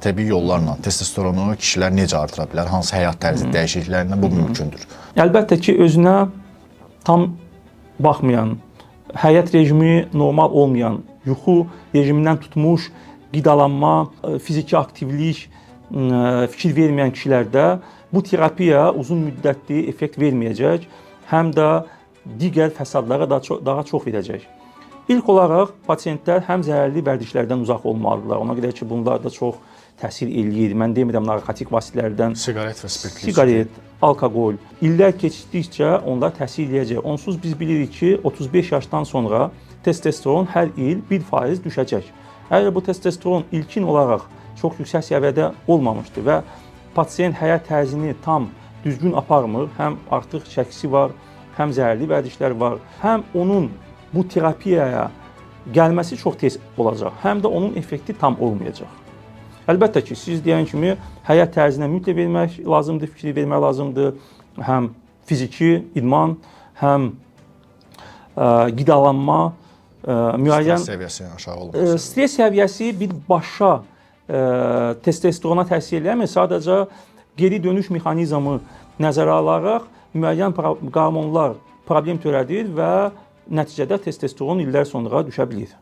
Təbii yollarla testosteronu kişilər necə artıra bilər? Hansı həyat tərzi dəyişikliklərində bu mümkündür? Əlbəttə ki, özünə tam baxmayan, həyat rejimi normal olmayan, yuxu rejimindən tutmuş, qidalanma, fiziki aktivlik, fikir verməyən kişilərdə bu terapiya uzun müddətli effekt verməyəcək, həm də digər fəsadlara daha çox verəcək. İlk olaraq pasientlər həm zərərli vərdişlərdən uzaq olmalıdırlar. Ona görə ki, bunlar da çox təsir eləyir. Mən demirəm narkotik vasitələrdən, Siqaret və spirtli siqaret, alkoqol. İllər keçdikcə onlar təsir eləyəcək. Onsuz biz bilirik ki, 35 yaşdan sonra testosteron hər il 1% düşəcək. Əgər bu testosteron ilkin olaraq çox yüksək səviyyədə olmamışdır və pasient həyat tərzini tam düzgün aparmır, həm artıq çəkisi var, həm zərərli vərdişlər var, həm onun bu terapiyaya gəlməsi çox tez olacaq, həm də onun effekti tam olmayacaq. Əlbəttə ki, siz deyən kimi həyat tərzinə mütləq vermək lazımdır, fikir vermək lazımdır. Həm fiziki idman, həm qidalanma, müəyyən stres səviyyəsi aşağı olması. Stres səviyyəsi birbaşa testosterona təsir eləmir. Sadəcə geri dönüş mexanizmı nəzərə alaraq müəyyən hormonlar problem törədir və nəticədə testosteron illər sonra düşə bilir.